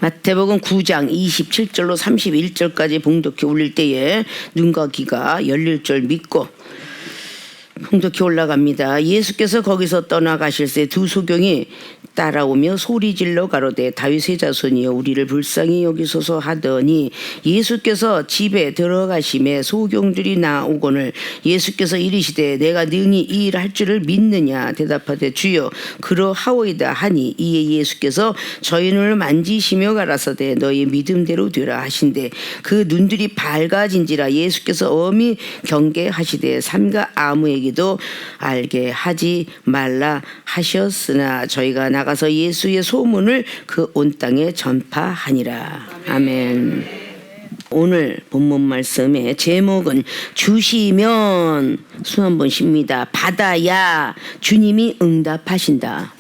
마태복음 9장 27절로 31절까지 봉독해 올릴 때에 눈과 귀가 열릴 줄 믿고 봉독해 올라갑니다. 예수께서 거기서 떠나가실새 두 소경이 따라오며 소리질러 가로되 다윗의 자손이여 우리를 불쌍히 여기소서 하더니 예수께서 집에 들어가심에 소경들이 나오거늘 예수께서 이르시되 내가 능히 이 일 할 줄을 믿느냐 대답하되 주여 그러하오이다 하니 이에 예수께서 저희 눈을 만지시며 가라사대 너희 믿음대로 되라 하신대 그 눈들이 밝아진지라 예수께서 엄히 경계하시되 삼가 아무에게도 알게 하지 말라 하셨으나 저희가 나가서 예수의 소문을 그 온 땅에 전파하니라. 아멘. 오늘 본문 말씀의 제목은 주시면 숨 한번 쉽니다. 받아야 주님이 응답하신다.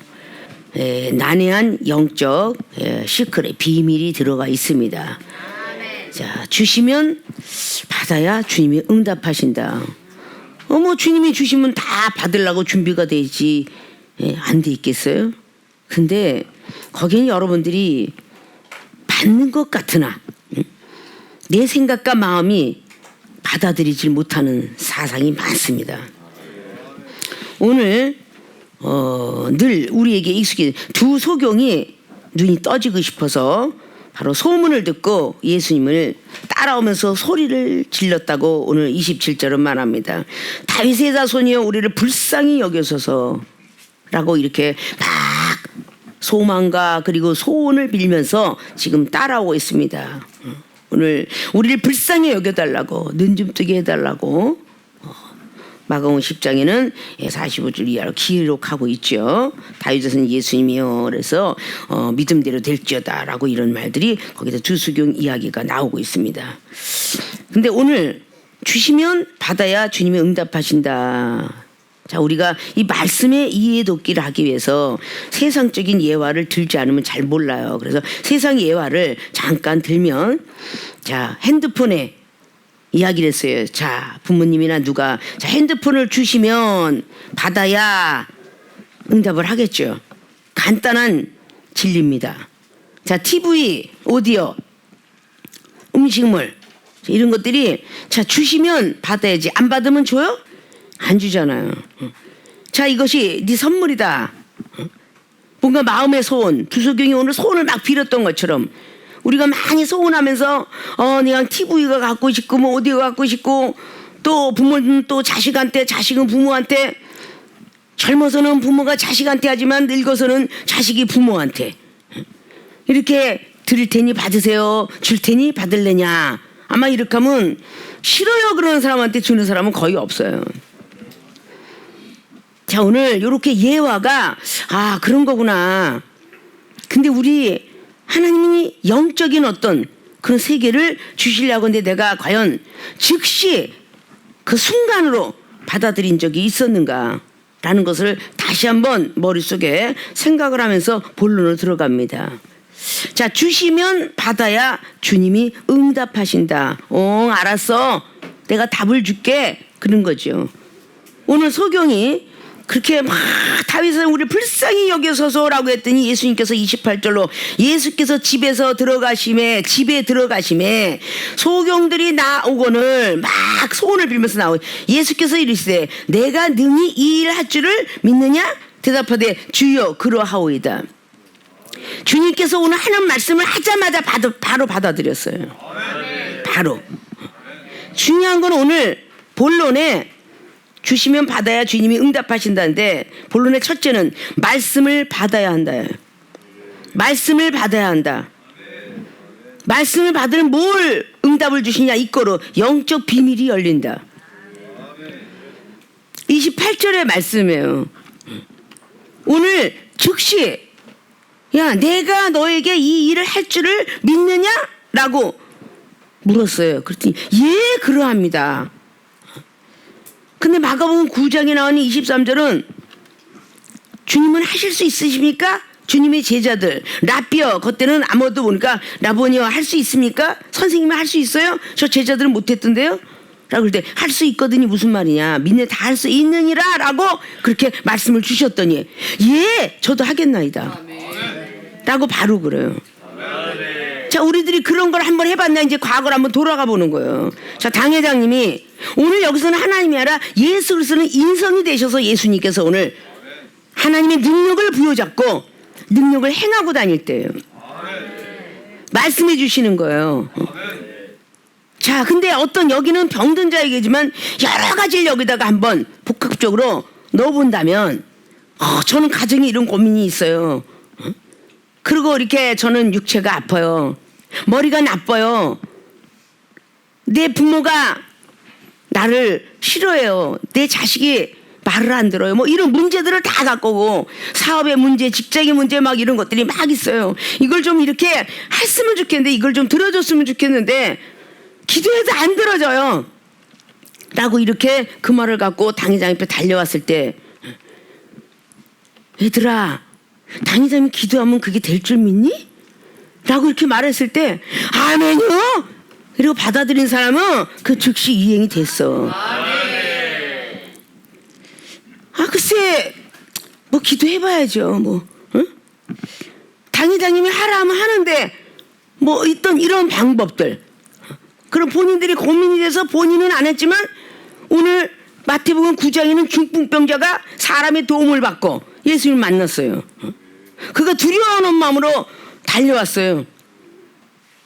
난해한 영적 시크릿 비밀이 들어가 있습니다. 자, 주시면 받아야 주님이 응답하신다. 뭐 주님이 주시면 다 받으려고 준비가 되지 안 돼 있겠어요? 근데 거기는 여러분들이 받는 것 같으나 내 생각과 마음이 받아들이질 못하는 사상이 많습니다. 오늘 늘 우리에게 익숙해 두 소경이 눈이 떠지고 싶어서 바로 소문을 듣고 예수님을 따라오면서 소리를 질렀다고 오늘 27절은 말합니다. 다윗의 자손이여 우리를 불쌍히 여겨소서 라고 이렇게 막 소망과 그리고 소원을 빌면서 지금 따라오고 있습니다. 오늘 우리를 불쌍히 여겨달라고 눈 좀 뜨게 해달라고 마가복음 10장에는 45절 이하로 기록하고 있죠. 다윗은 예수님이요. 그래서 믿음대로 될지어다 라고 이런 말들이 거기서 두 소경 이야기가 나오고 있습니다. 근데 오늘 주시면 받아야 주님이 응답하신다. 자, 우리가 이 말씀의 이해 돕기를 하기 위해서 세상적인 예화를 들지 않으면 잘 몰라요. 그래서 세상 예화를 잠깐 들면 자, 핸드폰에 이야기를 했어요. 자, 부모님이나 누가 자, 핸드폰을 주시면 받아야 응답을 하겠죠. 간단한 진리입니다. 자, TV, 오디오, 음식물 이런 것들이 자, 주시면 받아야지 안 받으면 줘요? 안 주잖아요. 자, 이것이 네 선물이다. 뭔가 마음의 소원, 두 소경이 오늘 소원을 막 빌었던 것처럼 우리가 많이 소원하면서 내가 TV가 갖고 싶고 뭐 오디오가 갖고 싶고 또 부모는 또 자식한테 자식은 부모한테 젊어서는 부모가 자식한테 하지만 늙어서는 자식이 부모한테 이렇게 드릴 테니 받으세요 줄 테니 받을래냐 아마 이렇게 하면 싫어요 그러는 사람한테 주는 사람은 거의 없어요. 자, 오늘 이렇게 예화가 그런 거구나. 근데 우리 하나님이 영적인 어떤 그런 세계를 주시려고 하는데 내가 과연 즉시 그 순간으로 받아들인 적이 있었는가 라는 것을 다시 한번 머릿속에 생각을 하면서 본론으로 들어갑니다. 자, 주시면 받아야 주님이 응답하신다. 알았어. 내가 답을 줄게. 그런 거죠. 오늘 소경이 그렇게 막 다윗은 우리를 불쌍히 여겨서서라고 했더니 예수님께서 28절로 예수께서 집에 들어가심에 소경들이 나오거늘 막 소원을 빌면서 나오고 예수께서 이르시되 내가 능히 이 일 할 줄을 믿느냐 대답하되 주여 그러하오이다. 주님께서 오늘 하는 말씀을 하자마자 바로 받아들였어요. 바로. 중요한 건 오늘 본론에 주시면 받아야 주님이 응답하신다는데 본론의 첫째는 말씀을 받아야 한다. 말씀을 받아야 한다. 말씀을 받으면 뭘 응답을 주시냐 이거로 영적 비밀이 열린다. 28절의 말씀이에요. 오늘 즉시 야 내가 너에게 이 일을 할 줄을 믿느냐? 라고 물었어요. 그랬더니 예 그러합니다. 근데 마가복음 9장에 나오는 23절은 주님은 하실 수 있으십니까? 주님의 제자들 라비어 그때는 아무도 보니까 라보니어 할 수 있습니까? 선생님이 할 수 있어요? 저 제자들은 못했던데요? 라고 그럴 때 할 수 있거든이 무슨 말이냐 믿네 다 할 수 있느니라 라고 그렇게 말씀을 주셨더니 예 저도 하겠나이다 라고 바로 그래요. 자, 우리들이 그런 걸 한번 해봤나 이제 과거를 한번 돌아가 보는 거예요. 자, 당 회장님이 오늘 여기서는 하나님이 아니라 예수 그리스도는 인성이 되셔서 예수님께서 오늘 하나님의 능력을 부여잡고 능력을 행하고 다닐 때예요. 말씀해 주시는 거예요. 자, 근데 어떤 여기는 병든 자에게지만 여러 가지를 여기다가 한번 복합적으로 넣어본다면 저는 가정에 이런 고민이 있어요. 그리고 이렇게 저는 육체가 아파요. 머리가 나빠요. 내 부모가 나를 싫어해요. 내 자식이 말을 안 들어요. 뭐 이런 문제들을 다 갖고 오고 사업의 문제, 직장의 문제 막 이런 것들이 막 있어요. 이걸 좀 이렇게 했으면 좋겠는데 이걸 좀 들어줬으면 좋겠는데 기도해도 안 들어져요. 라고 이렇게 그 말을 갖고 당회장 옆에 달려왔을 때 얘들아, 당회장이 기도하면 그게 될 줄 믿니? 라고 이렇게 말했을 때 아멘요? 이러고 받아들인 사람은 그 즉시 이행이 됐어. 글쎄 뭐 기도해봐야죠. 뭐 응? 당회장님이 하라 하면 하는데 뭐 있던 이런 방법들, 그럼 본인들이 고민이 돼서 본인은 안 했지만 오늘 마태복음 9장에는 중풍병자가 사람의 도움을 받고 예수님을 만났어요. 그가 두려워하는 마음으로 달려왔어요.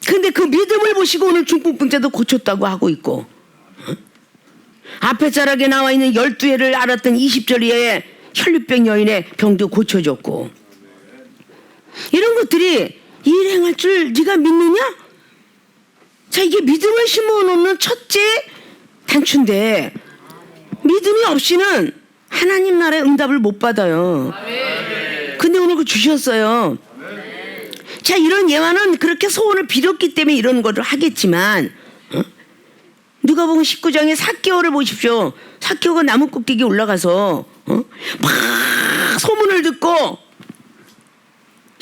근데 그 믿음을 보시고 오늘 중풍병자도 고쳤다고 하고 있고, 앞에 자락에 나와 있는 12해를 앓았던 20절 이하의 혈류병 여인의 병도 고쳐줬고, 이런 것들이 일행할 줄 네가 믿느냐? 자, 이게 믿음을 심어놓는 첫째 단추인데 믿음이 없이는 하나님 나라의 응답을 못 받아요. 근데 오늘 그 주셨어요. 자, 이런 예화는 그렇게 소원을 빌었기 때문에 이런 거를 하겠지만, 누가복음 19장에 삭개오를 보십시오. 삭개오가 나무 꼭대기에 올라가서 막 소문을 듣고,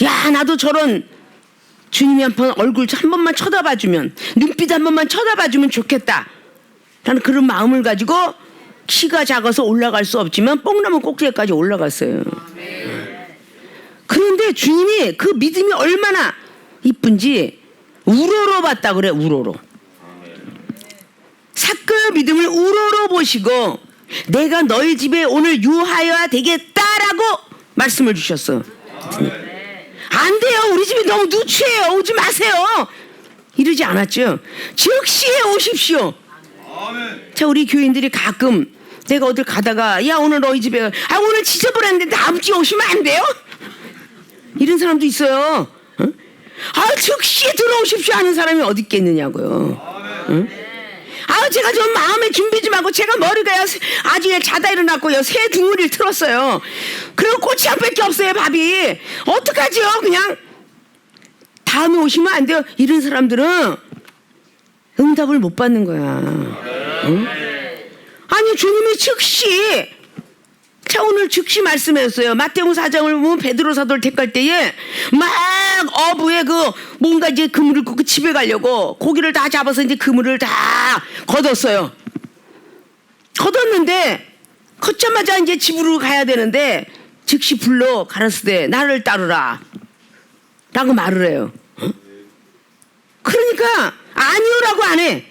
야, 나도 저런 주님이 한번 얼굴 한 번만 쳐다봐주면, 눈빛 한 번만 쳐다봐주면 좋겠다 라는 그런 마음을 가지고 키가 작아서 올라갈 수 없지만 뽕나무 꼭대기까지 올라갔어요. 그런데 주님이 그 믿음이 얼마나 이쁜지 우러러 봤다 그래. 우러러. 삭개오의 믿음을 우러러 보시고 내가 너희 집에 오늘 유하여야 되겠다라고 말씀을 주셨어. 안 돼요, 우리 집이 너무 누추해요, 오지 마세요, 이러지 않았죠. 즉시에 오십시오. 자, 우리 교인들이 가끔 내가 어딜 가다가 야, 오늘 너희 집에 오늘 지저분했는데 다음 주에 오시면 안 돼요? 이런 사람도 있어요. 즉시 들어오십시오 하는 사람이 어디 있겠느냐고요. 제가 좀 마음에 준비 좀 하고 제가 머리가요 아주 자다 일어났고요 새 둥우리를 틀었어요. 그리고 꼬치향밖에 없어요, 밥이. 어떡하죠? 그냥 다음에 오시면 안 돼요. 이런 사람들은 응답을 못 받는 거야. 응? 아니, 주님이 즉시, 자, 오늘 즉시 말씀했어요. 마태복음 4장을 보면 베드로 사도를 택할 때에 막 어부에 그 뭔가 이제 그물을 꽂고 집에 가려고 고기를 다 잡아서 이제 그물을 다 걷었어요. 걷었는데 걷자마자 이제 집으로 가야 되는데 즉시 불러 가라사대 나를 따르라 라고 말을 해요. 그러니까 아니오라고 안 해.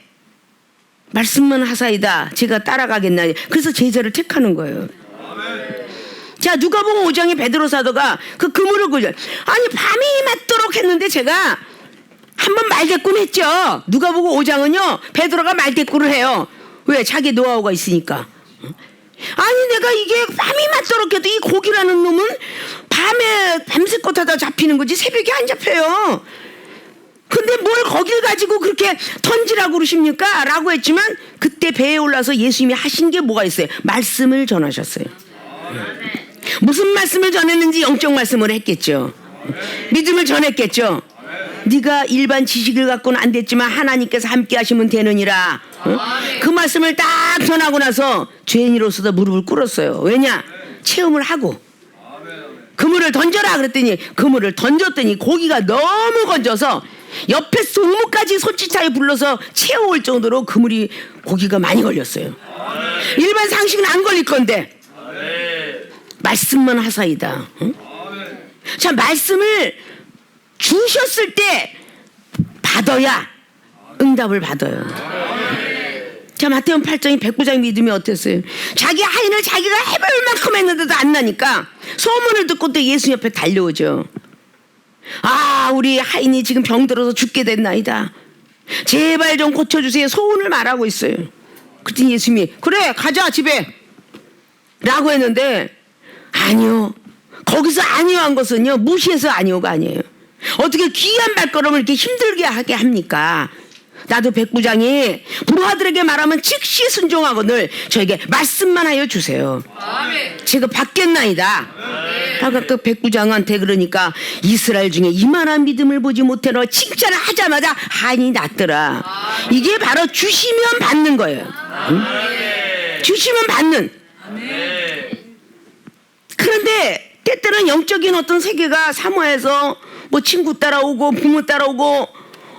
말씀만 하사이다, 제가 따라가겠나. 그래서 제자를 택하는 거예요. 자, 누가복음 5장에 베드로 사도가 그 그물을 꽂아, 아니 밤이 맞도록 했는데 제가 한번 말대꾸를 했죠. 누가복음 5장은요 베드로가 말대꾸를 해요. 왜? 자기 노하우가 있으니까. 아니, 내가 이게 밤이 맞도록 해도 이 고기라는 놈은 밤에 밤새껏 하다 잡히는 거지 새벽에 안 잡혀요. 근데 뭘 거길 가지고 그렇게 던지라고 그러십니까? 라고 했지만 그때 배에 올라서 예수님이 하신 게 뭐가 있어요? 말씀을 전하셨어요. 무슨 말씀을 전했는지 영적 말씀을 했겠죠. 믿음을 전했겠죠. 네가 일반 지식을 갖고는 안 됐지만 하나님께서 함께 하시면 되느니라. 그 말씀을 딱 전하고 나서 죄인으로서도 무릎을 꿇었어요. 왜냐? 체험을 하고. 그물을 던져라 그랬더니 그물을 던졌더니 고기가 너무 건져서 옆에 소무까지 손짓하게 불러서 채워올 정도로 그물이 고기가 많이 걸렸어요. 일반 상식은 안 걸릴 건데 말씀만 하사이다. 자, 말씀을 주셨을 때 받아야 응답을 받아요. 자, 마태복음 8장이 백부장 믿음이 어땠어요? 자기 하인을 자기가 해볼 만큼 했는데도 안 나니까 소문을 듣고 또 예수 옆에 달려오죠. 아, 우리 하인이 지금 병들어서 죽게 됐나이다. 제발 좀 고쳐주세요. 소원을 말하고 있어요. 그랬더니 예수님이 그래 가자 집에 라고 했는데 아니요. 거기서 아니요 한 것은요 무시해서 아니요가 아니에요. 어떻게 귀한 발걸음을 이렇게 힘들게 하게 합니까? 나도 백부장이 부하들에게 말하면 즉시 순종하거늘 저에게 말씀만 하여 주세요. 제가 받겠나이다. 아까 그 백부장한테 그러니까 이스라엘 중에 이만한 믿음을 보지 못해너 칭찬을 하자마자 한이 났더라. 이게 바로 주시면 받는 거예요. 응? 주시면 받는. 그런데 때때는 영적인 어떤 세계가 사모해서 뭐 친구 따라오고 부모 따라오고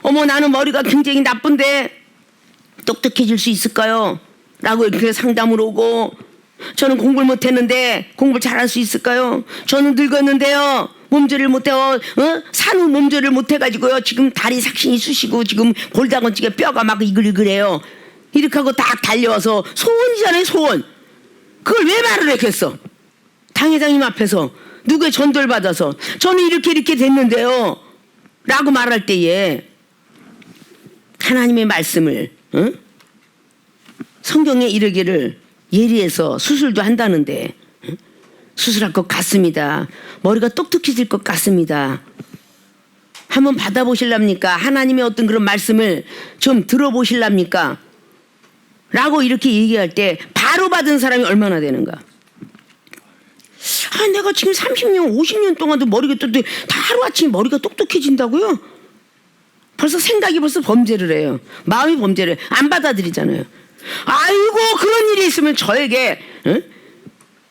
어머 나는 머리가 굉장히 나쁜데 똑똑해질 수 있을까요? 라고 이렇게 상담을 오고 저는 공부를 못했는데 공부를 잘할 수 있을까요? 저는 늙었는데요 몸조리를 못해요. 산후 몸조리를 못해가지고요 지금 다리 삭신이 쑤시고 지금 골다공증에 뼈가 막 이글이글해요. 이렇게 하고 딱 달려와서 소원이잖아요 소원. 그걸 왜 말을 했겠어? 당회장님 앞에서 누구의 전도를 받아서 저는 이렇게 됐는데요 라고 말할 때에 하나님의 말씀을 성경에 이르기를 예리해서 수술도 한다는데 수술할 것 같습니다. 머리가 똑똑해질 것 같습니다. 한번 받아보실랍니까? 하나님의 어떤 그런 말씀을 좀 들어보실랍니까? 라고 이렇게 얘기할 때 바로 받은 사람이 얼마나 되는가? 아, 내가 지금 30년 50년 동안도 머리가 다 하루아침에 머리가 똑똑해진다고요? 벌써 생각이 벌써 범죄를 해요. 마음이 범죄를 해요. 안 받아들이잖아요. 아이고 그런 일이 있으면 저에게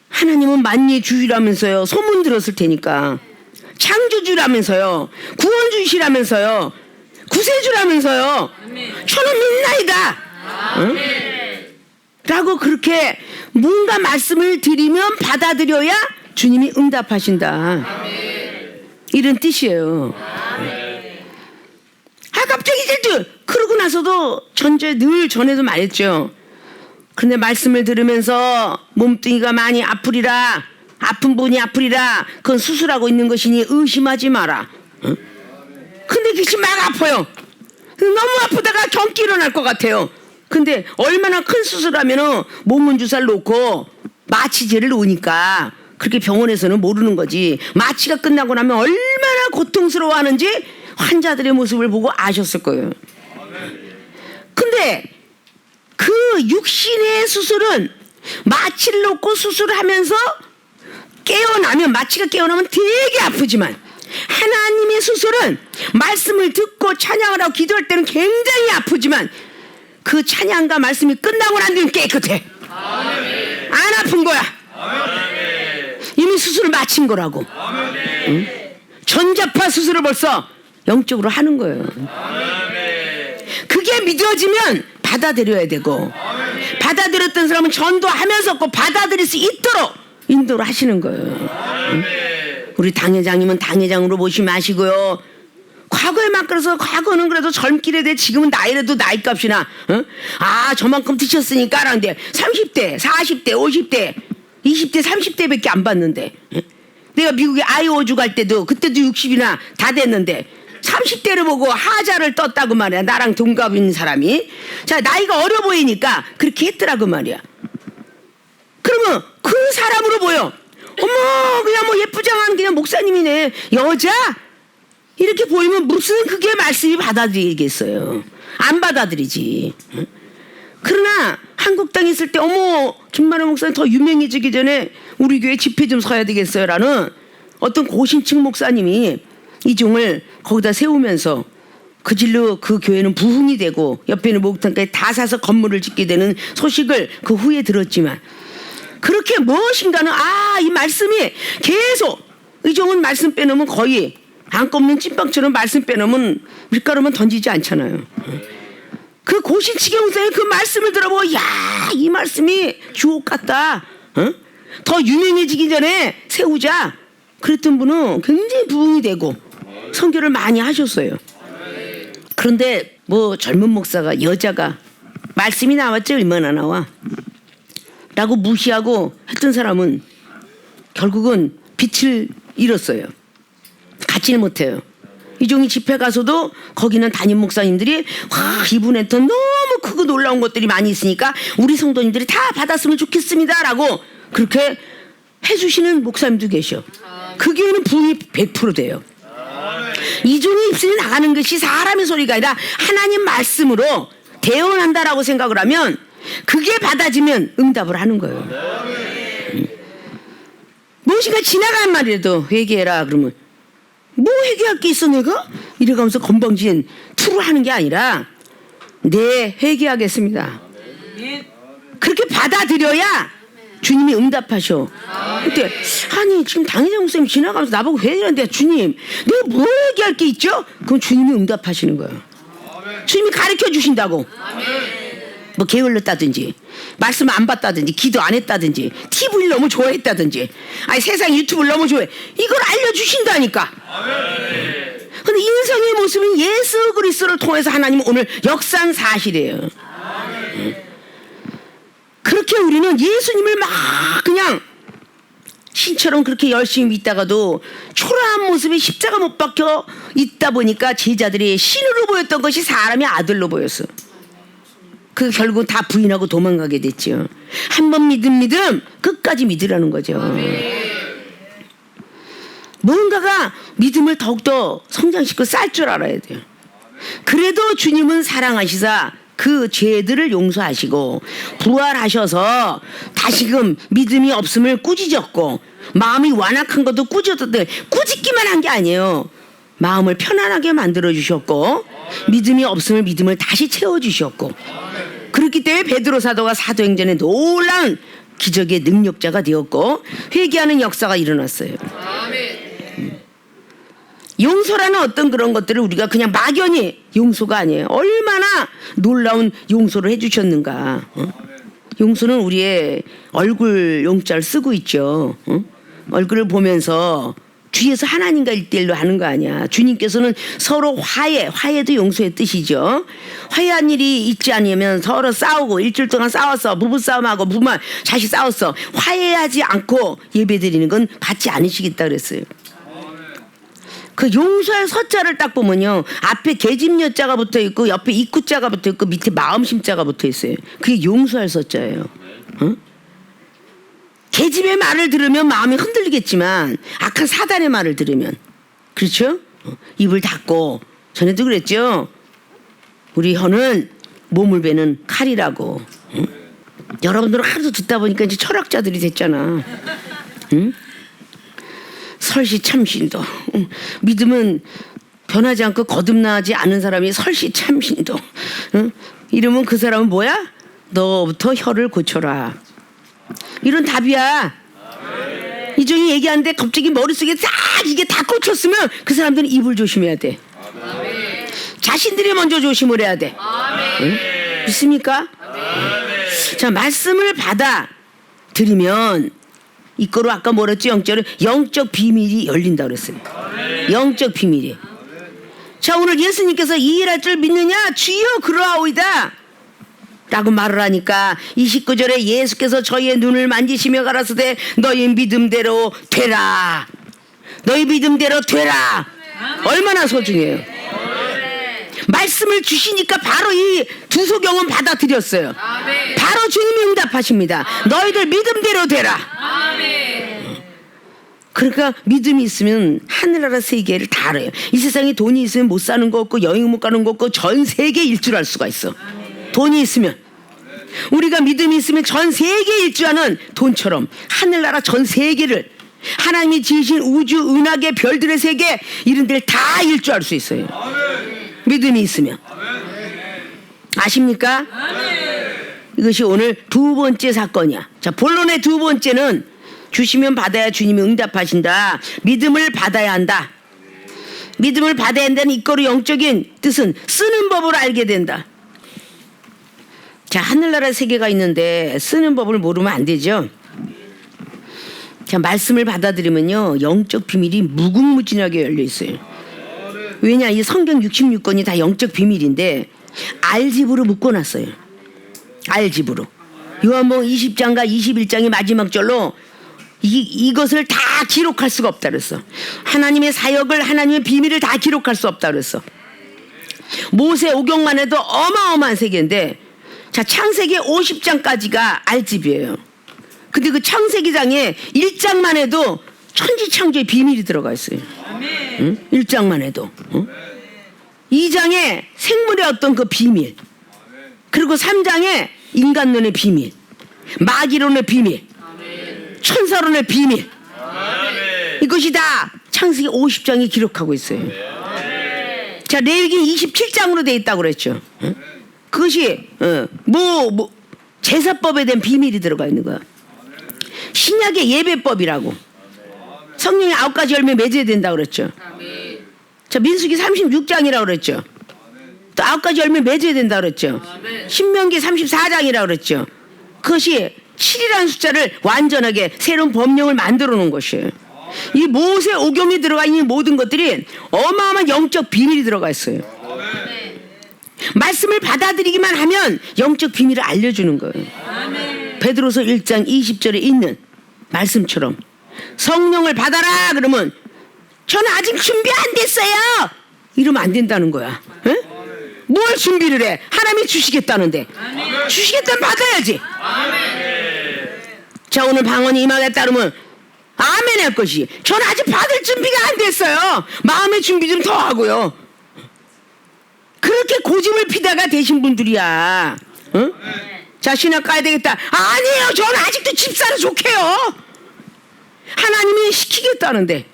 하나님은 만리주시라면서요. 소문 들었을 테니까. 창조주라면서요. 구원주시라면서요. 구세주라면서요. 저는 믿나이다. 라고 그렇게 뭔가 말씀을 드리면 받아들여야 주님이 응답하신다. 이런 뜻이에요. 아 갑자기 이제 그러고 나서도 늘 전에도 말했죠. 그런데 말씀을 들으면서 몸뚱이가 많이 아프리라 아픈 분이 아프리라 그건 수술하고 있는 것이니 의심하지 마라. 근데 그것이 막 아파요. 너무 아프다가 경기 일어날 것 같아요. 근데 얼마나 큰 수술하면은 몸은 주사를 놓고 마취제를 놓으니까 그렇게 병원에서는 모르는 거지. 마취가 끝나고 나면 얼마나 고통스러워하는지 환자들의 모습을 보고 아셨을 거예요. 근데 그 육신의 수술은 마취를 놓고 수술하면서 깨어나면 마취가 깨어나면 되게 아프지만 하나님의 수술은 말씀을 듣고 찬양을 하고 기도할 때는 굉장히 아프지만 그 찬양과 말씀이 끝나고 난 뒤는 깨끗해. 안 아픈 거야. 이미 수술을 마친 거라고. 응? 전자파 수술을 벌써 영적으로 하는 거예요. 그게 믿어지면 받아들여야 되고 받아들였던 사람은 전도하면서 꼭 받아들일 수 있도록 인도를 하시는 거예요. 응? 우리 당회장님은 당회장으로 보지 마시고요. 과거에 막 그래서 과거는 그래도 젊기에 대해 지금은 나이라도 나이값이나 아 저만큼 드셨으니까 라는데 30대 40대 50대 20대 30대밖에 안 봤는데 내가 미국에 아이오주 갈 때도 그때도 60이나 다 됐는데 30대를 보고 하자를 떴다고 말이야. 나랑 동갑인 사람이. 자 나이가 어려 보이니까 그렇게 했더라고 말이야. 그러면 그 사람으로 보여. 어머 그냥 뭐 예쁘장한 그냥 목사님이네. 여자? 이렇게 보이면 무슨 그게 말씀이 받아들이겠어요. 안 받아들이지. 그러나 한국 땅에 있을 때 어머 김만호 목사님 더 유명해지기 전에 우리 교회 집회 좀 서야 되겠어요 라는 어떤 고신층 목사님이 이종을 거기다 세우면서 그 질로 그 교회는 부흥이 되고 옆에 있는 목욕탕까지 다 사서 건물을 짓게 되는 소식을 그 후에 들었지만 그렇게 무엇인가는 이 말씀이 계속 이종은 말씀 빼놓으면 거의 안 꼽는 찐빵처럼 말씀 빼놓으면 밀가루만 던지지 않잖아요. 그 고신치경 목사님 그 말씀을 들어보고 이 말씀이 주옥 같다. 더 유명해지기 전에 세우자. 그랬던 분은 굉장히 부흥이 되고 선교를 많이 하셨어요. 그런데 뭐 젊은 목사가 여자가 말씀이 나왔지 얼마나 나와 라고 무시하고 했던 사람은 결국은 빛을 잃었어요. 갖지를 못해요. 이종희 집회 가서도 거기는 담임 목사님들이 와 이분한테 너무 크고 놀라운 것들이 많이 있으니까 우리 성도님들이 다 받았으면 좋겠습니다 라고 그렇게 해주시는 목사님도 계셔. 그 교회는 부흥이 100% 돼요. 이종희 입술이 나가는 것이 사람의 소리가 아니라 하나님 말씀으로 대언한다라고 생각을 하면 그게 받아지면 응답을 하는 거예요. 무엇인가 지나가는 말이라도 회개해라 그러면 뭐 회개할 게 있어 내가? 이래가면서 건방진 투를 하는 게 아니라 네 회개하겠습니다. 그렇게 받아들여야 주님이 응답하셔. 그때 아니 지금 당회장 목사님 지나가면서 나보고 회개하는데 주님 내가 뭐 회개할 게 있죠? 그럼 주님이 응답하시는 거예요. 주님이 가르쳐 주신다고. 뭐 게을렀다든지 말씀 안 봤다든지 기도 안 했다든지 TV를 너무 좋아했다든지 아니 세상 유튜브를 너무 좋아해 이걸 알려주신다니까. 근데 인성의 모습은 예수 그리스도를 통해서 하나님은 오늘 역사한 사실이에요. 그렇게 우리는 예수님을 막 그냥 신처럼 그렇게 열심히 믿다가도 초라한 모습에 십자가 못 박혀 있다 보니까 제자들이 신으로 보였던 것이 사람의 아들로 보였어. 그 결국 다 부인하고 도망가게 됐죠. 한 번 믿음 끝까지 믿으라는 거죠. 뭔가가 믿음을 더욱더 성장시키고 쌀 줄 알아야 돼요. 그래도 주님은 사랑하시사 그 죄들을 용서하시고 부활하셔서 다시금 믿음이 없음을 꾸짖었고 마음이 완악한 것도 꾸짖었는데 꾸짖기만 한 게 아니에요. 마음을 편안하게 만들어 주셨고 믿음이 없음을 믿음을 다시 채워 주셨고 그렇기 때문에 베드로 사도가 사도행전에 놀라운 기적의 능력자가 되었고 회개하는 역사가 일어났어요. 용서라는 어떤 그런 것들을 우리가 그냥 막연히 용서가 아니에요. 얼마나 놀라운 용서를 해주셨는가. 용서는 우리의 얼굴 용자를 쓰고 있죠. 얼굴을 보면서 뒤에서 하나님과 1대1로 하는 거 아니야. 주님께서는 서로 화해도 용서의 뜻이죠. 화해한 일이 있지 않으면 서로 싸우고 일주일 동안 싸웠어. 부부싸움하고 부모 자식 싸웠어. 화해하지 않고 예배드리는 건 받지 않으시겠다 그랬어요. 그 용서할 서자를 딱 보면요. 앞에 계집 여자가 붙어 있고 옆에 입구자가 붙어 있고 밑에 마음심자가 붙어 있어요. 그게 용서할 서자예요. 어? 계집의 말을 들으면 마음이 흔들리겠지만 악한 사단의 말을 들으면 그렇죠? 입을 닫고 전에도 그랬죠. 우리 혀는 몸을 베는 칼이라고. 응? 여러분들은 하도 듣다 보니까 이제 철학자들이 됐잖아. 응? 설시 참신도. 믿음은 변하지 않고 거듭나지 않은 사람이 설시 참신도. 응? 이러면 그 사람은 뭐야? 너부터 혀를 고쳐라. 이런 답이야. 이종이 얘기하는데 갑자기 머릿속에 싹 이게 다 꽂혔으면 그 사람들은 입을 조심해야 돼. 자신들이 먼저 조심을 해야 돼. 응? 믿습니까? 자, 말씀을 받아들이면 이거로 아까 뭐랬지? 영적 비밀이 열린다 그랬어요. 영적 비밀이. 자, 오늘 예수님께서 이 일할 줄 믿느냐? 주여 그러하오이다 라고 말을 하니까 29절에 예수께서 저희의 눈을 만지시며 가라사대 너희 믿음대로 되라. 너희 믿음대로 되라. 얼마나 소중해요. 말씀을 주시니까 바로 이 두 소경은 받아들였어요. 바로 주님이 응답하십니다. 너희들 믿음대로 되라. 그러니까 믿음이 있으면 하늘나라 세계를 다 알아요. 이 세상에 돈이 있으면 못 사는 거 없고 여행 못 가는 거 없고 전 세계 일주할 수가 있어. 돈이 있으면. 우리가 믿음이 있으면 전 세계 일주하는 돈처럼 하늘나라 전 세계를 하나님이 지으신 우주 은하계 별들의 세계 이런 데를 다 일주할 수 있어요. 믿음이 있으면. 아십니까? 이것이 오늘 두 번째 사건이야. 자, 본론의 두 번째는 주시면 받아야 주님이 응답하신다. 믿음을 받아야 한다. 믿음을 받아야 한다는 이거로 영적인 뜻은 쓰는 법을 알게 된다. 자, 하늘나라 세계가 있는데 쓰는 법을 모르면 안 되죠. 자, 말씀을 받아들이면요 영적 비밀이 무궁무진하게 열려 있어요. 왜냐, 이 성경 66권이 다 영적 비밀인데 알집으로 묶어놨어요. 알집으로. 요한복음 20장과 21장의 마지막 절로 이것을 다 기록할 수가 없다 그랬어. 하나님의 사역을, 하나님의 비밀을 다 기록할 수 없다 그랬어. 모세 오경만 해도 어마어마한 세계인데, 자, 창세기 50장까지가 알집이에요. 근데 그 창세기장에 1장만 해도 천지창조의 비밀이 들어가 있어요. 응? 1장만 해도. 응? 2장에 생물의 어떤 그 비밀, 그리고 3장에 인간론의 비밀, 마귀론의 비밀, 천사론의 비밀, 이것이 다 창세기 50장에 기록하고 있어요. 자, 레위기 27장으로 돼 있다고 그랬죠. 응? 그것이 제사법에 대한 비밀이 들어가 있는 거야. 신약의 예배법이라고. 성령의 9가지 열매 맺어야 된다고 그랬죠. 자, 민수기 36장이라고 그랬죠. 또 9가지 열매 맺어야 된다고 그랬죠. 신명기 34장이라고 그랬죠. 그것이 7이라는 숫자를 완전하게 새로운 법령을 만들어 놓은 것이에요. 이 모세 오경에 들어가 있는 모든 것들이 어마어마한 영적 비밀이 들어가 있어요. 말씀을 받아들이기만 하면 영적 비밀을 알려주는 거예요. 베드로서 1장 20절에 있는 말씀처럼 성령을 받아라 그러면 저는 아직 준비 안 됐어요 이러면 안 된다는 거야. 에? 뭘 준비를 해? 하나님이 주시겠다는데. 주시겠다면 받아야지. 자, 오늘 방언이 임하겠다 그러면 아멘 할 것이. 저는 아직 받을 준비가 안 됐어요. 마음의 준비 좀 더 하고요. 그렇게 고집을 피다가 되신 분들이야. 응? 자, 신학 가야 되겠다. 아니에요, 저는 아직도 집사로 속해요. 하나님이 시키겠다는데.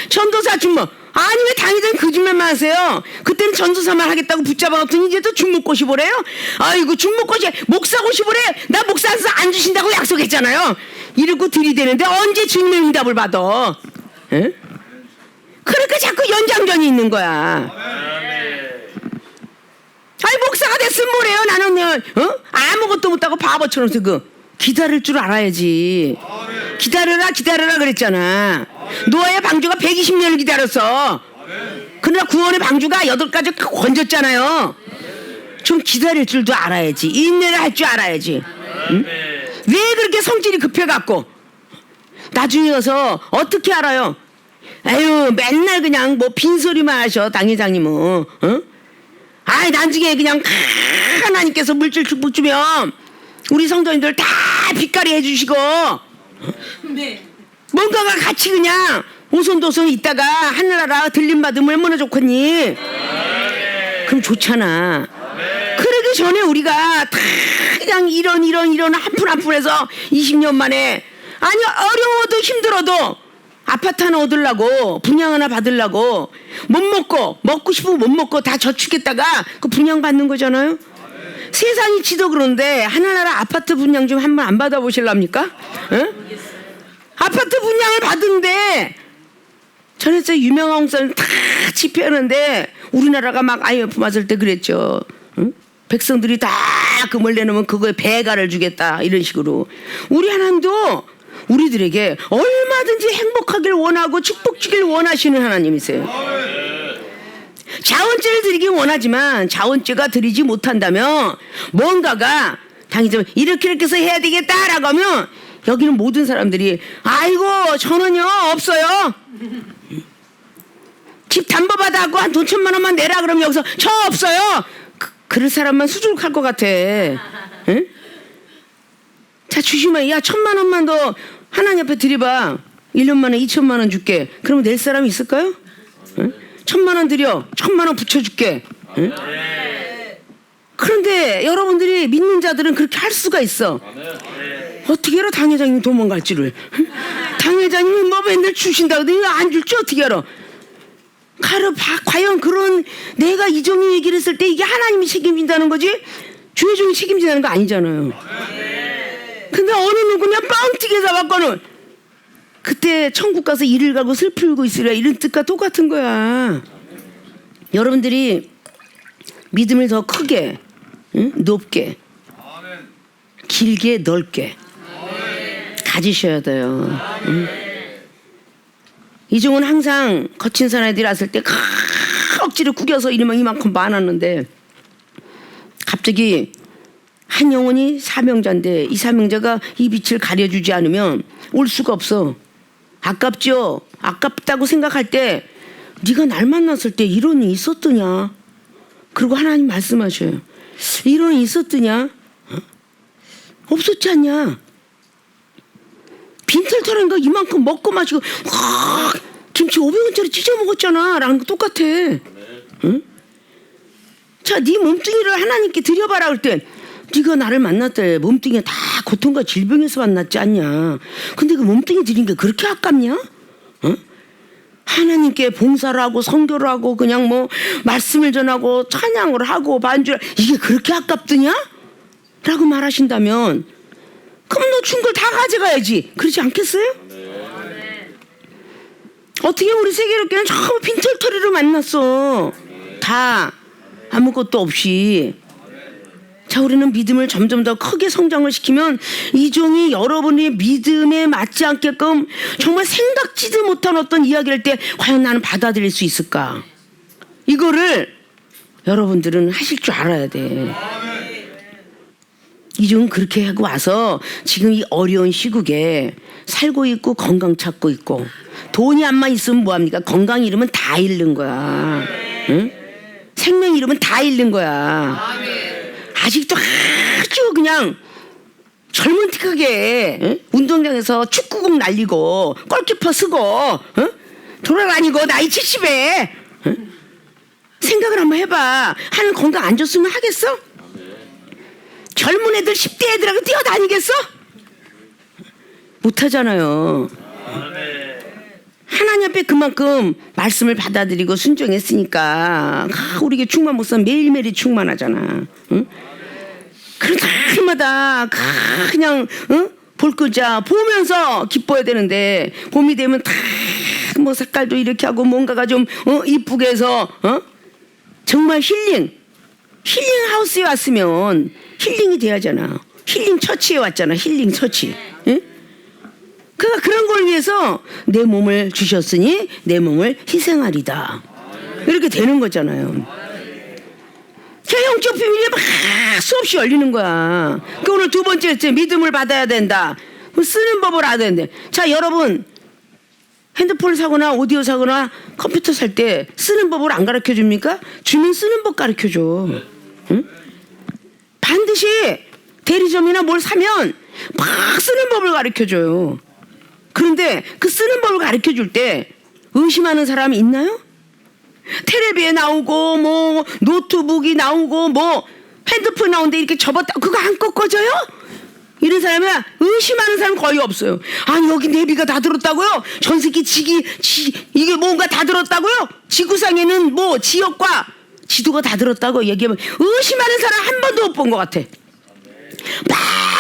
전도사 주모, 아니 왜 당이든 거짓말만 하세요? 그때는 전도사만 하겠다고 붙잡아놓더니 이제 또 중목고시 보래요? 아이고, 중목고시 목사고시 보래. 나 목사 안 주신다고 약속했잖아요. 이러고 들이대는데 언제 주님의 응답을 받아? 응? 그러니까 자꾸 연장전이 있는 거야. 아니, 목사가 됐으면 뭐래요? 나는 아무것도 못하고 바보처럼 기다릴 줄 알아야지. 기다려라 그랬잖아. 노아의 방주가 120년을 기다렸어. 그러나 구원의 방주가 8가지 건졌잖아요. 좀 기다릴 줄도 알아야지. 인내를 할 줄 알아야지. 응? 왜 그렇게 성질이 급해갖고 나중에 가서 어떻게 알아요? 아유, 맨날 그냥 뭐 빈소리만 하셔 당회장님은. 어? 아이, 나중에 그냥 하나님께서 물질 축복 주면 우리 성도님들 다 빛깔이 해주시고 뭔가가 같이 그냥 오손도손 있다가 하늘나라 들림 받으면 얼마나 좋겠니? 그럼 좋잖아. 그러기 전에 우리가 다 그냥 이런 한 푼 한 푼해서 20년 만에, 아니 어려워도 힘들어도 아파트 하나 얻으려고, 분양 하나 받으려고 먹고 싶으면 못 먹고 다 저축했다가 그 분양 받는 거잖아요. 세상이 지도 그런데 하나나라 아파트 분양 좀 한번 안 받아보실랍니까? 응? 아파트 분양을 받은데 전에서 유명한 사람 다 집회하는데 우리나라가 막 IMF 맞을 때 그랬죠. 응? 백성들이 다 금을 내놓으면 그거에 배가를 주겠다 이런 식으로. 우리 하나님도 우리들에게 얼마든지 행복하길 원하고 축복 주길 원하시는 하나님이세요. 자원죄를 드리긴 원하지만 자원죄가 드리지 못한다면 뭔가가 당연히 이렇게 해서 해야 되겠다라고 하면 여기는 모든 사람들이 아이고 저는요 없어요. 집 담보받아갖고 한 돈 1,000만 원만 내라 그러면 여기서 저 없어요. 그럴 사람만 수줍할 것 같아. 응? 자, 주시면 야 1,000만 원만 더 하나님 앞에 드려봐. 1년 만에 2,000만 원 줄게. 그러면 낼 사람이 있을까요? 응? 1,000만 원 드려. 1,000만 원 붙여줄게. 응? 그런데 여러분들이 믿는 자들은 그렇게 할 수가 있어. 어떻게 알아 당회장님이 도망갈 줄을. 당회장님이 뭐 맨날 주신다고 하더니 안 줄지 어떻게 알아. 과연 그런 내가 이종의 얘기를 했을 때 이게 하나님이 책임진다는 거지 주의종이 책임진다는 거 아니잖아요. 근데 어느 누구냐 뻥튀기 잡았거는 그때 천국 가서 이를 가고 슬프고 있으라 이런 뜻과 똑같은 거야. 여러분들이 믿음을 더 크게, 응? 높게, 길게, 넓게 가지셔야 돼요. 응? 이종은 항상 거친 사나이들이 왔을 때 허벅지를 구겨서 이만큼 많았는데 갑자기 한 영혼이 사명자인데 이 사명자가 이 빛을 가려주지 않으면 올 수가 없어. 아깝죠? 아깝다고 생각할 때 네가 날 만났을 때 이런 일이 있었더냐? 그리고 하나님 말씀하셔요. 이런 일이 있었더냐? 없었지 않냐? 빈털터리인가 이만큼 먹고 마시고 김치 500원짜리 찢어 먹었잖아 라는 거 똑같아. 응? 자, 네 몸뚱이를 하나님께 드려봐라 할 때 네가 나를 만났대 몸뚱이가 다 고통과 질병에서 만났지 않냐. 근데 그 몸뚱이 드린 게 그렇게 아깝냐? 응? 하나님께 봉사를 하고 선교를 하고 그냥 뭐 말씀을 전하고 찬양을 하고 반주를 이게 그렇게 아깝더냐? 라고 말하신다면 그럼 너 준 걸 다 가져가야지. 그러지 않겠어요? 어떻게 우리 세계롭게는 전부 빈털터리로 만났어. 다 아무것도 없이. 자, 우리는 믿음을 점점 더 크게 성장을 시키면 이 종이 여러분의 믿음에 맞지 않게끔 정말 생각지도 못한 어떤 이야기를 할 때 과연 나는 받아들일 수 있을까? 이거를 여러분들은 하실 줄 알아야 돼. 이 종은 그렇게 하고 와서 지금 이 어려운 시국에 살고 있고 건강 찾고 있고 돈이 안만 있으면 뭐합니까? 건강 잃으면 다 잃는 거야. 응? 생명 잃으면 다 잃는 거야. 아직도 아주 그냥 젊은 틱하게 응? 운동장에서 축구공 날리고 골키퍼 쓰고 응? 돌아다니고 나이 70에 응? 생각을 한번 해봐. 하는 건강 안 좋으면 하겠어? 젊은 애들 10대 애들하고 뛰어다니겠어? 못하잖아요. 하나님 앞에 그만큼 말씀을 받아들이고 순종했으니까 우리 충만 목사는 매일매일이 충만하잖아. 응? 그러다 날마다 그냥 응? 볼 끄자 보면서 기뻐야 되는데 봄이 되면 다 뭐 색깔도 이렇게 하고 뭔가가 좀 이쁘게 해서 정말 힐링 하우스에 왔으면 힐링이 돼야잖아. 힐링 처치에 왔잖아. 힐링 처치. 응? 그러니까 그런 걸 위해서 내 몸을 주셨으니 내 몸을 희생하리다. 이렇게 되는 거잖아요. 영적 비밀이 막 수없이 열리는 거야. 그 오늘 두 번째 믿음을 받아야 된다. 쓰는 법을 알아야 되는데. 자, 여러분 핸드폰을 사거나 오디오 사거나 컴퓨터 살 때 쓰는 법을 안 가르쳐 줍니까? 주면 쓰는 법 가르쳐 줘. 응? 반드시 대리점이나 뭘 사면 막 쓰는 법을 가르쳐 줘요. 그런데 그 쓰는 법을 가르쳐 줄 때 의심하는 사람이 있나요? 텔레비에 나오고 뭐 노트북이 나오고 뭐 핸드폰 나오는데 이렇게 접었다 그거 안 꺾어져요? 이런 사람이야 의심하는 사람 거의 없어요. 아니 여기 내비가 다 들었다고요? 전세기 이게 뭔가 다 들었다고요? 지구상에는 뭐 지역과 지도가 다 들었다고 얘기하면 의심하는 사람 한 번도 못 본 것 같아. 막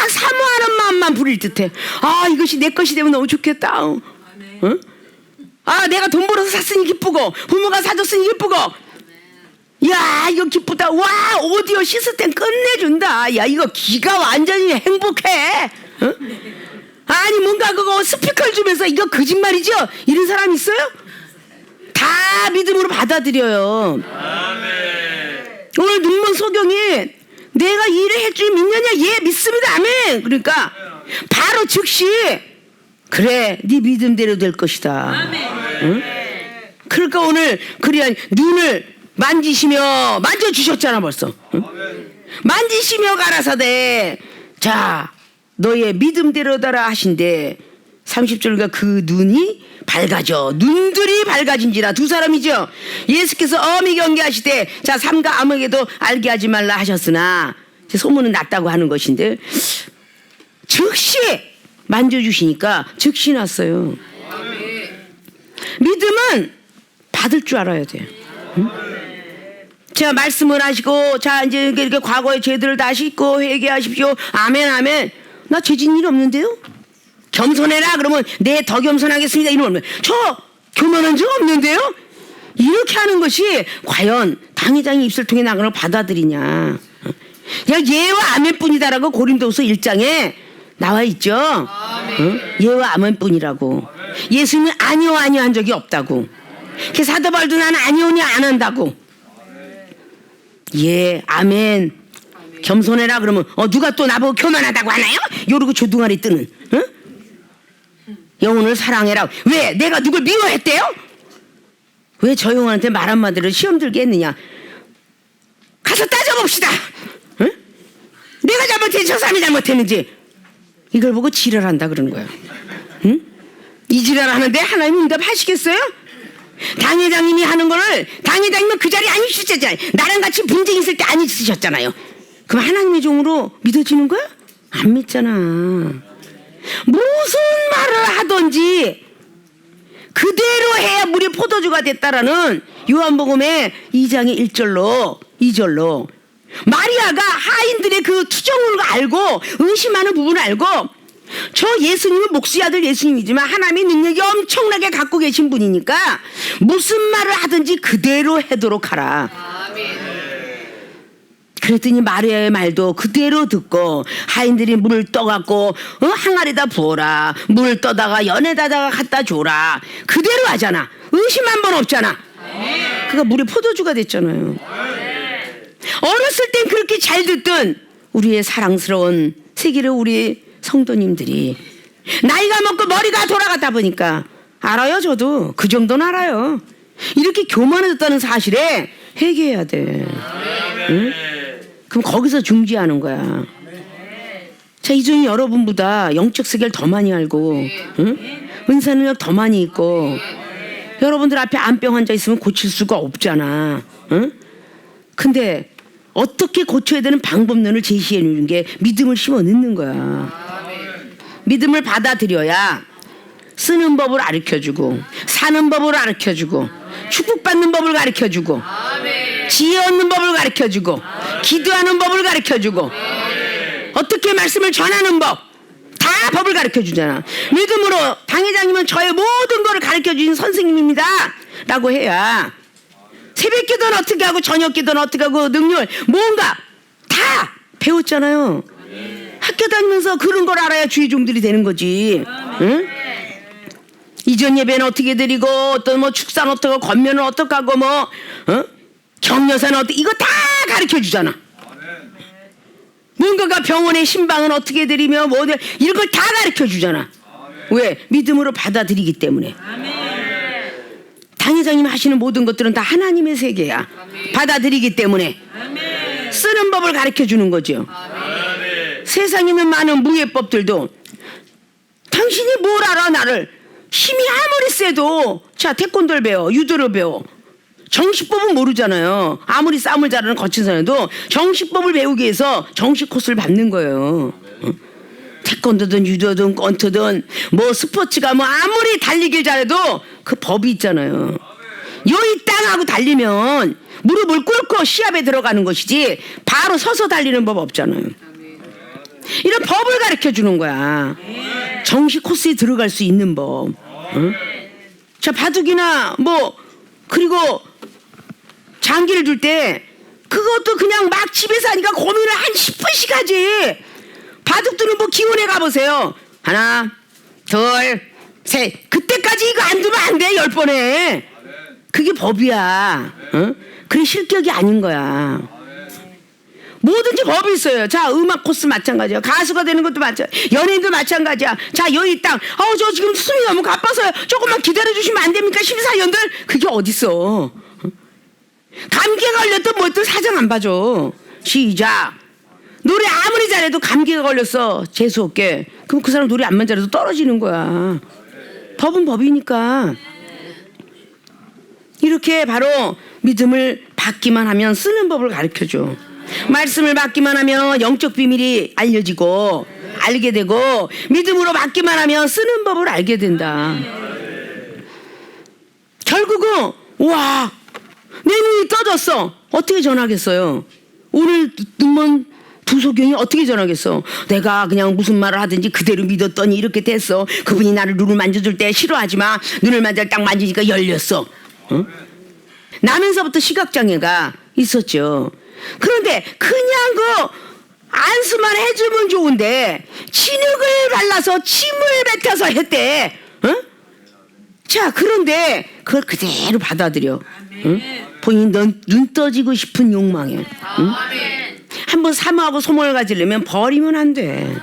사모하는 마음만 부릴 듯해. 아 이것이 내 것이 되면 너무 좋겠다. 응? 아 내가 돈 벌어서 샀으니 기쁘고 부모가 사줬으니 기쁘고 야 이거 기쁘다. 와 오디오 시스템 끝내준다. 야 이거 기가 완전히 행복해. 응? 아니 뭔가 그거 스피커를 주면서 이거 거짓말이죠? 이런 사람 있어요? 다 믿음으로 받아들여요. 오늘 눈먼 소경이 내가 일을 할 줄 믿느냐? 예 믿습니다. 아멘. 그러니까 바로 즉시 그래 네 믿음대로 될 것이다. 응? 그러니까 오늘 그래야 눈을 만져주셨잖아 벌써. 응? 만지시며 가라사대 자 너의 믿음대로다라 하신데 30절과 그 눈이 밝아져 눈들이 밝아진지라. 두 사람이죠. 예수께서 엄히 경계하시되 자 삼가 아무에게도 알게 하지 말라 하셨으나 소문은 났다고 하는 것인데 즉시 만져주시니까 즉시 났어요. 믿음은 받을 줄 알아야 돼요. 응? 자 말씀을 하시고 자 이제 이렇게 과거의 죄들을 다 씻고 회개하십시오. 아멘 아멘. 나 죄진 일 없는데요. 겸손해라 그러면 네 더 겸손하겠습니다 이러면 저 교만한 적 없는데요. 이렇게 하는 것이 과연 당회장이 입술 통해 나가는 걸 받아들이냐. 그냥 예와 아멘뿐이다라고 고린도후서 1장에 나와 있죠. 응? 예와 아멘뿐이라고. 예수님은 아니요 한 적이 없다고. 사도 바울도 나는 아니오니 안 한다고. 예, 아멘. 겸손해라 그러면 누가 또 나보고 교만하다고 하나요? 요러고 조둥아리 뜨는. 응? 영혼을 사랑해라. 왜? 내가 누굴 미워했대요? 왜 저 영혼한테 말 한마디로 시험 들게 했느냐? 가서 따져봅시다. 응? 내가 잘못했지 저 사람이 잘못했는지. 이걸 보고 지랄한다 그러는 거야. 응? 이 지랄하는데 하나님 응답하시겠어요? 당회장님이 하는 거를 당회장님은 그 자리에 안 있으셨잖아요. 나랑 같이 분쟁 있을 때 안 있으셨잖아요. 그럼 하나님의 종으로 믿어지는 거야? 안 믿잖아. 무슨 말을 하든지 그대로 해야 물이 포도주가 됐다라는 요한복음의 2장의 2절로 마리아가 하인들의 그 투정을 알고 의심하는 부분을 알고 저 예수님은 목수의 아들 예수님이지만 하나님의 능력이 엄청나게 갖고 계신 분이니까 무슨 말을 하든지 그대로 하도록 하라. 아멘. 그랬더니 마리아의 말도 그대로 듣고 하인들이 물을 떠갖고 항아리에다 부어라. 물을 떠다가 연에다가 갖다 줘라. 그대로 하잖아. 의심 한 번 없잖아. 그가 물이 포도주가 됐잖아요. 어렸을 땐 그렇게 잘 듣던 우리의 사랑스러운 세계의 우리 성도님들이 나이가 먹고 머리가 돌아가다 보니까 알아요. 저도 그 정도는 알아요. 이렇게 교만해졌다는 사실에 회개해야 돼. 응? 그럼 거기서 중지하는 거야. 자, 이전에 여러분보다 영적 세계를 더 많이 알고 응? 은사 능력 더 많이 있고 여러분들 앞에 암병 환자 있으면 고칠 수가 없잖아. 응? 근데 어떻게 고쳐야 되는 방법론을 제시해 주는 게 믿음을 심어 넣는 거야. 믿음을 받아들여야 쓰는 법을 가르쳐주고 사는 법을 가르쳐주고 축복받는 법을 가르쳐주고 지혜 얻는 법을 가르쳐주고 기도하는 법을 가르쳐주고 어떻게 말씀을 전하는 법 다 법을 가르쳐주잖아. 믿음으로 당회장님은 저의 모든 것을 가르쳐주신 선생님입니다 라고 해야 새벽 기도는 어떻게 하고 저녁 기도는 어떻게 하고 능력을 뭔가 다 배웠잖아요. 학교 다니면서 그런 걸 알아야 주의 종들이 되는 거지. 응? 이전 예배는 어떻게 드리고 어떤 뭐 축사는 어떻게 하고 권면은 어떻게 하고 뭐 격려사는 어떻게 이거 다 가르쳐 주잖아. 뭔가가 병원의 신방은 어떻게 드리며 뭐 이런 걸 다 가르쳐 주잖아. 왜? 믿음으로 받아들이기 때문에. 당회장님 하시는 모든 것들은 다 하나님의 세계야. 받아들이기 때문에 쓰는 법을 가르쳐 주는 거죠. 세상에 있는 많은 무예법들도 당신이 뭘 알아 나를 힘이 아무리 세도 자 태권도를 배워 유도를 배워 정식법은 모르잖아요. 아무리 싸움을 잘하는 거친 사람도 정식법을 배우기 위해서 정식 코스를 받는 거예요. 태권도든 유도든 권투든 뭐 스포츠가 뭐 아무리 달리길 잘해도 그 법이 있잖아요. 여기 땅하고 달리면 무릎을 꿇고 시합에 들어가는 것이지 바로 서서 달리는 법 없잖아요. 이런 법을 가르쳐 주는 거야. 정식 코스에 들어갈 수 있는 법. 응? 자 바둑이나 뭐 그리고 장기를 둘 때 그것도 그냥 막 집에서 하니까 고민을 한 10분씩 하지. 바둑두는 뭐 기원에 가보세요. 하나 둘 셋 그때까지 이거 안 두면 안 돼 10번에. 그게 법이야. 응? 그게 실격이 아닌 거야. 뭐든지 법이 있어요. 자 음악 코스 마찬가지야. 가수가 되는 것도 마찬가지야. 연예인도 마찬가지야. 자 여기 땅 저 지금 숨이 너무 가빠서요. 조금만 기다려주시면 안 됩니까? 14년들 그게 어딨어. 감기에 걸렸든 뭐든 사정 안 봐줘. 시작. 노래 아무리 잘해도 감기가 걸렸어 재수없게. 그럼 그 사람 노래 안만 잘해도 떨어지는 거야. 법은 법이니까. 이렇게 바로 믿음을 받기만 하면 쓰는 법을 가르쳐줘. 말씀을 받기만 하면 영적 비밀이 알려지고 알게 되고 믿음으로 받기만 하면 쓰는 법을 알게 된다. 결국은 와 내 눈이 떠졌어. 어떻게 전하겠어요? 오늘 눈먼 두 소경이 어떻게 전하겠어? 내가 그냥 무슨 말을 하든지 그대로 믿었더니 이렇게 됐어. 그분이 나를 눈을 만져줄 때 싫어하지 마. 눈을 딱 만지니까 열렸어. 응? 나면서부터 시각장애가 있었죠. 그런데 그냥 그 안수만 해주면 좋은데 진흙을 발라서 침을 뱉어서 했대. 응? 자 그런데 그걸 그대로 받아들여. 응? 본인 눈 떠지고 싶은 욕망에. 응? 한번 사모하고 소망을 가지려면 버리면 안 돼.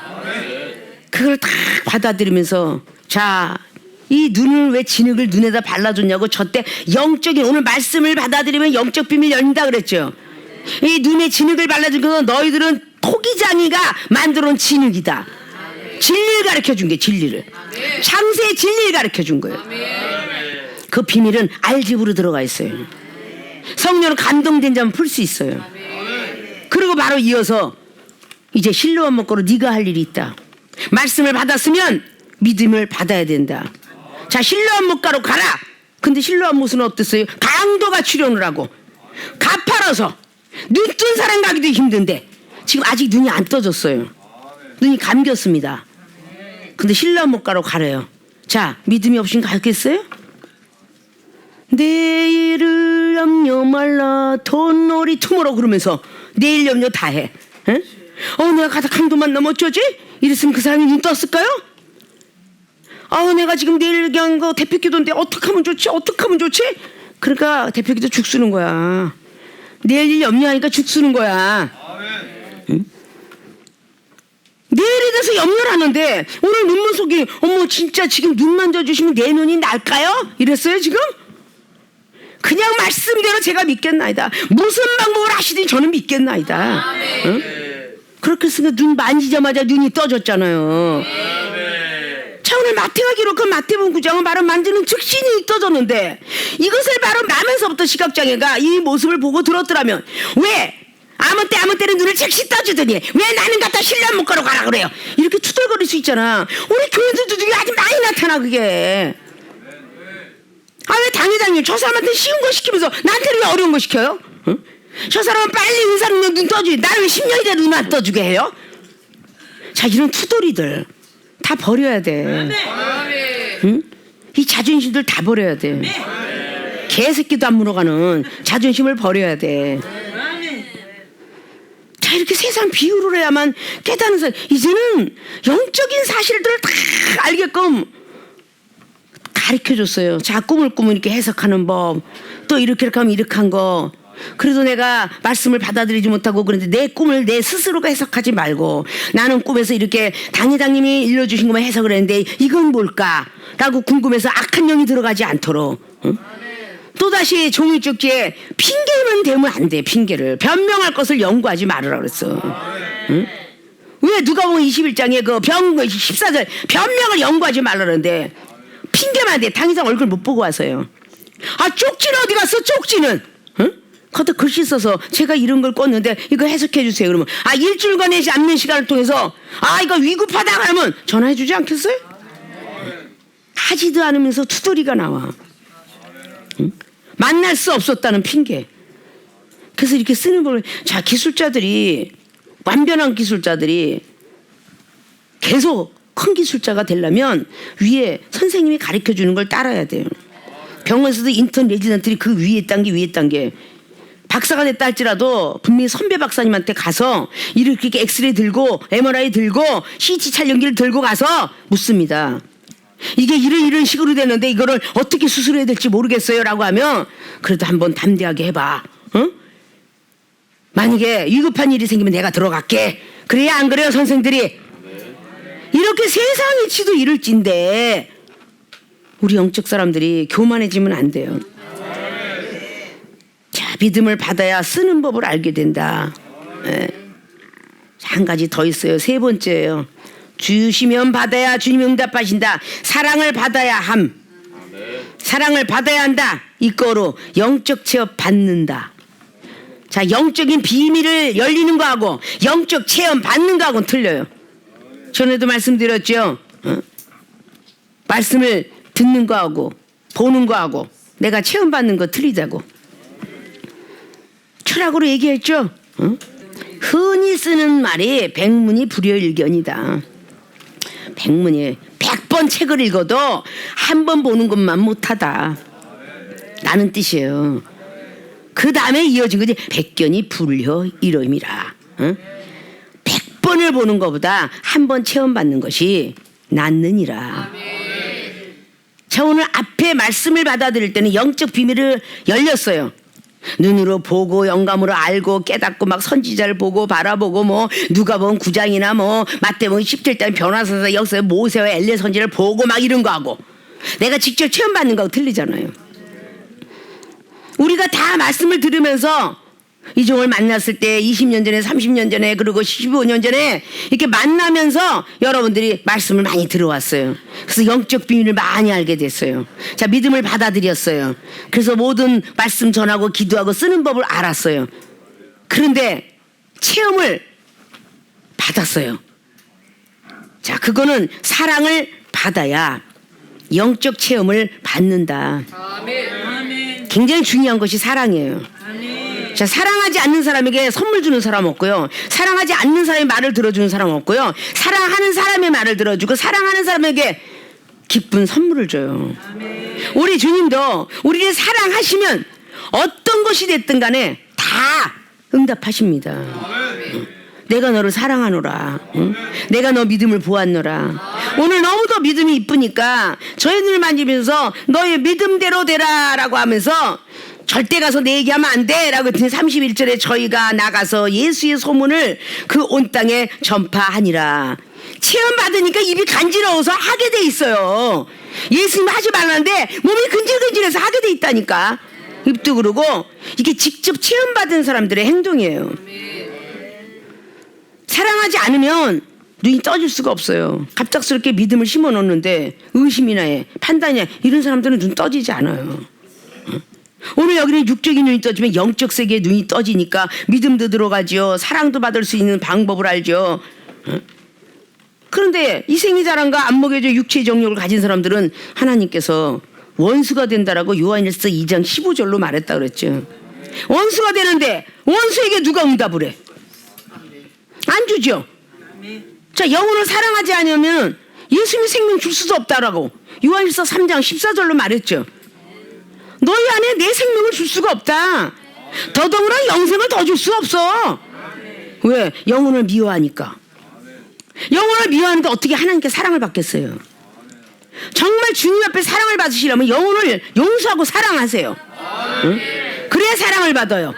그걸 다 받아들이면서 자, 이 눈을 왜 진흙을 눈에다 발라줬냐고 저때 영적인 오늘 말씀을 받아들이면 영적 비밀 열린다 그랬죠. 이 눈에 진흙을 발라준 건 너희들은 토기장이가 만들어온 진흙이다. 진리를 가르쳐준 게 진리를. 창세의 진리를 가르쳐준 거예요. 그 비밀은 알집으로 들어가 있어요. 성령은 감동된 자면 풀 수 있어요. 그리고 바로 이어서 이제 실로암 목가로 네가 할 일이 있다. 말씀을 받았으면 믿음을 받아야 된다. 자, 실로암 목가로 가라. 근데 실로암 못은 어땠어요? 강도가 출연을 하고 가파라서 눈 뜬 사람 가기도 힘든데 지금 아직 눈이 안 떠졌어요. 눈이 감겼습니다. 근데 실로암 목가로 가래요. 자, 믿음이 없으면 가겠어요? 내일을 염려 말라 돈놀이 투모로 그러면서 내일 염려 다 해. 에? 내가 가다 강도만 넘어 어쩌지? 이랬으면 그 사람이 눈 떴을까요? 내가 지금 내일 그냥 그 대표기도인데 어떻게 하면 좋지? 어떻게 하면 좋지? 그러니까 대표기도 죽 쓰는 거야. 내일 염려하니까 죽 쓰는 거야. 응? 내일에 대해서 염려를 하는데 오늘 눈물 속이 어머 진짜 지금 눈 만져주시면 내 눈이 날까요? 이랬어요 지금? 그냥 말씀대로 제가 믿겠나이다. 무슨 방법을 하시든지 저는 믿겠나이다. 응? 그렇게 했으니까 눈 만지자마자 눈이 떠졌잖아요. 자, 오늘 마태가 기록한 마태복음 9장은 바로 만지는 즉시 눈이 떠졌는데 이것을 바로 나면서부터 시각장애가 이 모습을 보고 들었더라면 왜 아무 때는 눈을 즉시 떠주더니 왜 나는 갖다 실로암 목가로 가라 그래요? 이렇게 투덜거릴 수 있잖아. 우리 교회들도 눈이 아주 많이 나타나 그게. 왜 당회장님 저 사람한테 쉬운 거 시키면서 나한테는 왜 어려운 거 시켜요? 응? 저 사람은 빨리 의사는 눈 떠주지 나는 왜 10년이 돼 눈 안 떠주게 해요? 자, 이런 투덜이들 다 버려야 돼. 응? 이 자존심들 다 버려야 돼. 개새끼도 안 물어가는 자존심을 버려야 돼. 자, 이렇게 세상 비유를 해야만 깨닫는 사람. 이제는 영적인 사실들을 다 알게끔 가르쳐줬어요. 자, 꿈을 꾸면 이렇게 해석하는 법, 또 이렇게 하면 이렇게 한 거. 그래도 내가 말씀을 받아들이지 못하고 그런데 내 꿈을 내 스스로가 해석하지 말고 나는 꿈에서 이렇게 당회장님이 일러주신 것만 해석을 했는데 이건 뭘까? 라고 궁금해서 악한 영이 들어가지 않도록. 응? 또다시 종이쪽지에 핑계만 대면 안 돼. 핑계를. 변명할 것을 연구하지 말으라 그랬어. 응? 왜 누가복음 21장에 그 14절 변명을 연구하지 말라 그러는데 핑계만 돼. 당회장 얼굴 못 보고 와서요. 쪽지는 어디 갔어? 쪽지는? 응? 거기다 글씨 써서 제가 이런 걸 껐는데 이거 해석해 주세요. 그러면 일주일간의 앉는 시간을 통해서 이거 위급하다 하면 전화해 주지 않겠어요? 하지도 않으면서 투덜이가 나와. 응? 만날 수 없었다는 핑계. 그래서 이렇게 쓰는 걸 자, 기술자들이 완변한 기술자들이 계속 큰 기술자가 되려면 위에 선생님이 가르쳐 주는 걸 따라야 돼요. 병원에서도 인턴 레지던트들이 그 위에 단계 박사가 됐다 할지라도 분명히 선배 박사님한테 가서 이렇게 엑스레이 들고 MRI 들고 CT 촬영기를 들고 가서 묻습니다. 이게 이런 식으로 되는데 이거를 어떻게 수술해야 될지 모르겠어요 라고 하면 그래도 한번 담대하게 해봐. 응? 만약에 위급한 일이 생기면 내가 들어갈게. 그래야 안 그래요 선생들이? 이렇게 세상의 치도 이럴진데 우리 영적 사람들이 교만해지면 안 돼요. 자, 믿음을 받아야 쓰는 법을 알게 된다. 네. 한 가지 더 있어요. 세 번째예요. 주시면 받아야 주님이 응답하신다. 사랑을 받아야 함. 사랑을 받아야 한다. 이거로 영적 체험 받는다. 자, 영적인 비밀을 열리는 거하고 영적 체험 받는 거하고는 틀려요. 전에도 말씀드렸죠. 말씀을 듣는 거하고 보는 거하고 내가 체험받는 거 틀리다고. 철학으로 얘기했죠. 흔히 쓰는 말이 백문이 불여일견이다. 백문이 100번 책을 읽어도 한 번 보는 것만 못하다 라는 뜻이에요. 그 다음에 이어진 거지. 백견이 불여일견이라. 100번을 보는 것보다 한 번 체험받는 것이 낫느니라. 자, 오늘 앞에 말씀을 받아들일 때는 영적 비밀을 열렸어요. 눈으로 보고 영감으로 알고 깨닫고 막 선지자를 보고 바라보고 뭐 누가복음 9장이나 뭐 마태복음 17장 변화서서 역사 모세와 엘리야 선지를 보고 막 이런 거 하고 내가 직접 체험받는 거하고 틀리잖아요. 우리가 다 말씀을 들으면서 이종을 만났을 때 20년 전에 30년 전에 그리고 15년 전에 이렇게 만나면서 여러분들이 말씀을 많이 들어왔어요. 그래서 영적 비밀을 많이 알게 됐어요. 자, 믿음을 받아들였어요. 그래서 모든 말씀 전하고 기도하고 쓰는 법을 알았어요. 그런데 체험을 받았어요. 자, 그거는 사랑을 받아야 영적 체험을 받는다. 굉장히 중요한 것이 사랑이에요. 자, 사랑하지 않는 사람에게 선물 주는 사람 없고요. 사랑하지 않는 사람의 말을 들어주는 사람 없고요. 사랑하는 사람의 말을 들어주고 사랑하는 사람에게 기쁜 선물을 줘요. 우리 주님도 우리를 사랑하시면 어떤 것이 됐든 간에 다 응답하십니다. 내가 너를 사랑하노라. 응? 내가 너 믿음을 보았노라. 오늘 너무도 믿음이 이쁘니까 저희 눈을 만지면서 너의 믿음대로 되라 라고 하면서 절대 가서 내 얘기하면 안 돼 라고 했더니 31절에 저희가 나가서 예수의 소문을 그 온 땅에 전파하니라. 체험받으니까 입이 간지러워서 하게 돼 있어요. 예수님 하지 말라는데 몸이 근질근질해서 하게 돼 있다니까. 입도 그러고 이게 직접 체험받은 사람들의 행동이에요. 사랑하지 않으면 눈이 떠질 수가 없어요. 갑작스럽게 믿음을 심어놓는데 의심이나 해 판단이나 이런 사람들은 눈 떠지지 않아요. 오늘 여기는 육적인 눈이 떠지면 영적 세계에 눈이 떠지니까 믿음도 들어가죠. 사랑도 받을 수 있는 방법을 알죠. 그런데 이 생리 자랑과 안 먹여져 육체의 정욕을 가진 사람들은 하나님께서 원수가 된다라고 요한일서 2장 15절로 말했다 그랬죠. 원수가 되는데 원수에게 누가 응답을 해? 안 주죠. 자, 영혼을 사랑하지 않으면 예수님이 생명 줄 수도 없다라고 요한일서 3장 14절로 말했죠. 너희 안에 내 생명을 줄 수가 없다. 더더구나 영생을 더 줄 수 없어. 왜? 영혼을 미워하니까. 영혼을 미워하는데 어떻게 하나님께 사랑을 받겠어요? 정말 주님 앞에 사랑을 받으시려면 영혼을 용서하고 사랑하세요. 응? 그래야 사랑을 받아요.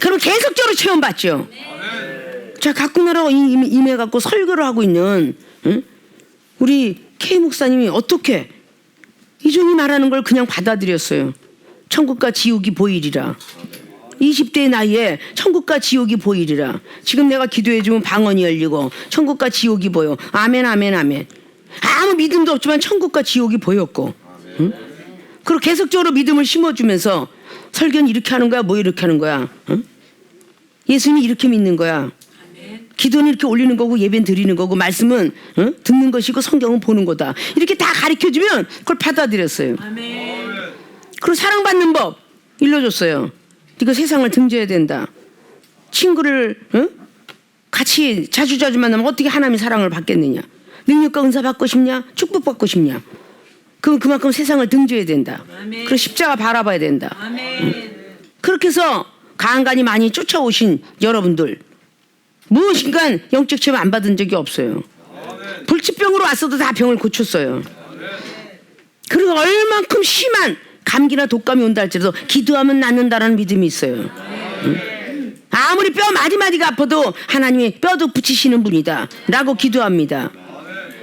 그럼 계속적으로 체험받죠. 자, 각국 나라가 임해갖고 설교를 하고 있는 우리 K 목사님이 어떻게 이종이 말하는 걸 그냥 받아들였어요. 천국과 지옥이 보이리라. 20대 나이에 천국과 지옥이 보이리라. 지금 내가 기도해주면 방언이 열리고 천국과 지옥이 보여. 아멘 아멘 아멘. 아무 믿음도 없지만 천국과 지옥이 보였고 응? 그리고 계속적으로 믿음을 심어주면서 설교는 이렇게 하는 거야 뭐 이렇게 하는 거야 응? 예수님이 이렇게 믿는 거야. 기도는 이렇게 올리는 거고 예배는 드리는 거고 말씀은 듣는 것이고 성경은 보는 거다. 이렇게 다 가르쳐주면 그걸 받아들였어요. 그리고 사랑받는 법 일러줬어요. 네가 세상을 등져야 된다. 친구를 같이 자주 만나면 어떻게 하나님의 사랑을 받겠느냐. 능력과 은사 받고 싶냐 축복받고 싶냐. 그럼 그만큼 세상을 등져야 된다. 그리고 십자가 바라봐야 된다. 그렇게 해서 간간히 많이 쫓아오신 여러분들 무엇인가 영적 체험 안 받은 적이 없어요. 불치병으로 왔어도 다 병을 고쳤어요. 그리고 얼만큼 심한 감기나 독감이 온다 할지라도 기도하면 낫는다라는 믿음이 있어요. 아무리 뼈 마디마디가 아파도 하나님이 뼈도 붙이시는 분이다 라고 기도합니다.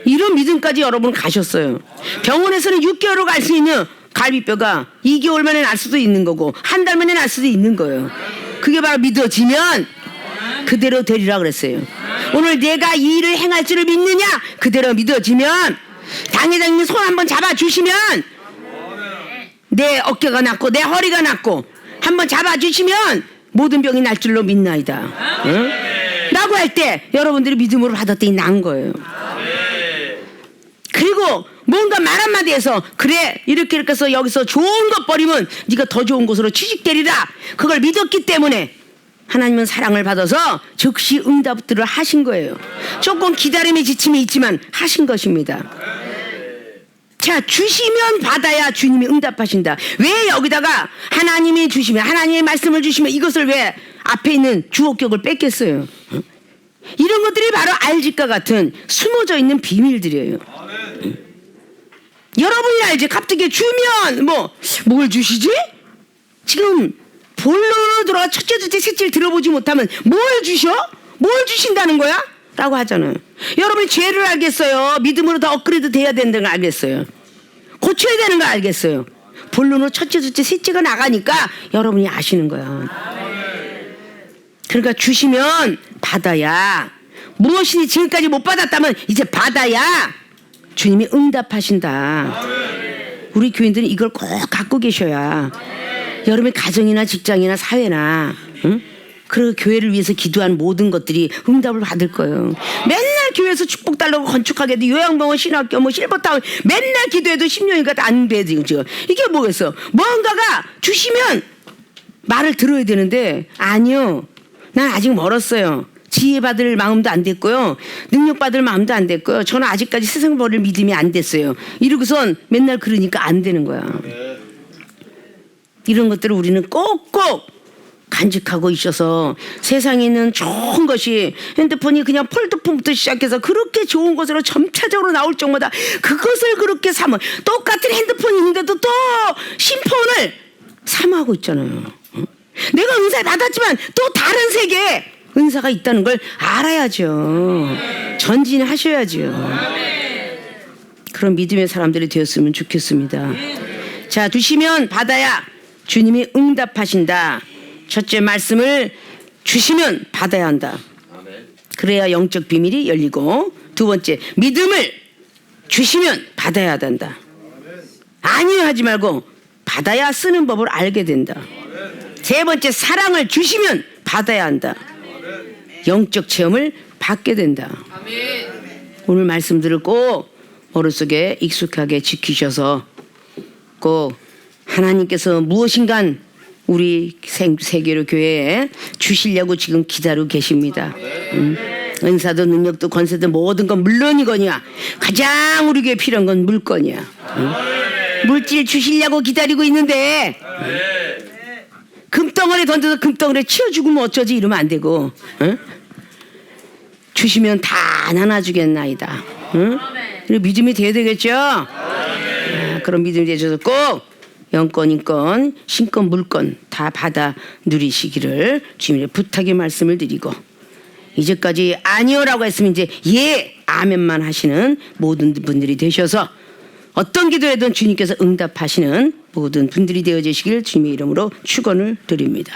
이런 믿음까지 여러분 가셨어요. 병원에서는 6개월로 갈 수 있는 갈비뼈가 2개월 만에 날 수도 있는 거고 한 달 만에 날 수도 있는 거예요. 그게 바로 믿어지면 그대로 되리라 그랬어요. 오늘 내가 이 일을 행할 줄을 믿느냐? 그대로 믿어지면 당회장님이 손 한번 잡아주시면 내 어깨가 낫고 내 허리가 낫고 한번 잡아주시면 모든 병이 날 줄로 믿나이다. 응? 라고 할 때 여러분들이 믿음으로 받았더니 난 거예요. 그리고 뭔가 말 한마디에서 그래 이렇게 해서 여기서 좋은 것 버리면 네가 더 좋은 곳으로 취직되리라. 그걸 믿었기 때문에 하나님은 사랑을 받아서 즉시 응답들을 하신 거예요. 조금 기다림의 지침이 있지만 하신 것입니다. 자, 주시면 받아야 주님이 응답하신다. 왜 여기다가 하나님이 주시면 하나님의 말씀을 주시면 이것을 왜 앞에 있는 주어격을 뺐겠어요? 이런 것들이 바로 알지과 같은 숨어져 있는 비밀들이에요. 여러분이 알지. 갑자기 주면 뭘 주시지? 지금 본론으로 들어가 첫째, 둘째, 셋째를 들어보지 못하면 뭘 주셔? 뭘 주신다는 거야? 라고 하잖아요. 여러분이 죄를 알겠어요. 믿음으로 더 업그레이드 돼야 된다는 걸 알겠어요. 고쳐야 되는 걸 알겠어요. 본론으로 첫째, 둘째, 셋째가 나가니까 여러분이 아시는 거야. 그러니까 주시면 받아야, 무엇이니 지금까지 못 받았다면 이제 받아야 주님이 응답하신다. 우리 교인들은 이걸 꼭 갖고 계셔야 여러분의 가정이나 직장이나 사회나 그 교회를 위해서 기도한 모든 것들이 응답을 받을 거예요. 맨날 교회에서 축복 달라고 건축하게 돼 요양병원 신학교 뭐 실버타운 맨날 기도해도 10년이니까 안 돼 지금. 이게 뭐겠어? 뭔가가 주시면 말을 들어야 되는데 아니요. 난 아직 멀었어요. 지혜 받을 마음도 안 됐고요. 능력 받을 마음도 안 됐고요. 저는 아직까지 세상 버릴 믿음이 안 됐어요. 이러고선 맨날 그러니까 안 되는 거야. 이런 것들을 우리는 꼭꼭 간직하고 있어서 세상에 있는 좋은 것이 핸드폰이 그냥 폴드폰부터 시작해서 그렇게 좋은 것으로 점차적으로 나올 정도다. 그것을 그렇게 삼아 똑같은 핸드폰이 있는데도 또 심폰을 삼아하고 있잖아요. 내가 은사를 받았지만 또 다른 세계에 은사가 있다는 걸 알아야죠. 전진하셔야죠. 그런 믿음의 사람들이 되었으면 좋겠습니다. 자, 주시면 받아야 주님이 응답하신다. 첫째 말씀을 주시면 받아야 한다. 그래야 영적 비밀이 열리고, 두 번째 믿음을 주시면 받아야 한다. 아니요 하지 말고 받아야 쓰는 법을 알게 된다. 세 번째 사랑을 주시면 받아야 한다. 영적 체험을 받게 된다. 오늘 말씀들을 꼭 머릿속에 익숙하게 지키셔서 꼭 하나님께서 무엇인간 우리 세계로 교회에 주시려고 지금 기다리고 계십니다. 은사도 능력도 권세도 모든 건 물론이거니와 가장 우리 교회에 필요한 건 물건이야. 물질 주시려고 기다리고 있는데 금덩어리 던져서 금덩어리 치워 죽으면 어쩌지 이러면 안 되고 주시면 다 나눠주겠나이다. 믿음이 돼야 되겠죠. 그런 믿음이 되셔서 꼭 영권, 인권, 신권, 물권 다 받아 누리시기를 주님의 부탁의 말씀을 드리고, 이제까지 아니요라고 했으면 이제 예, 아멘만 하시는 모든 분들이 되셔서 어떤 기도에든 주님께서 응답하시는 모든 분들이 되어지시길 주님의 이름으로 축원을 드립니다.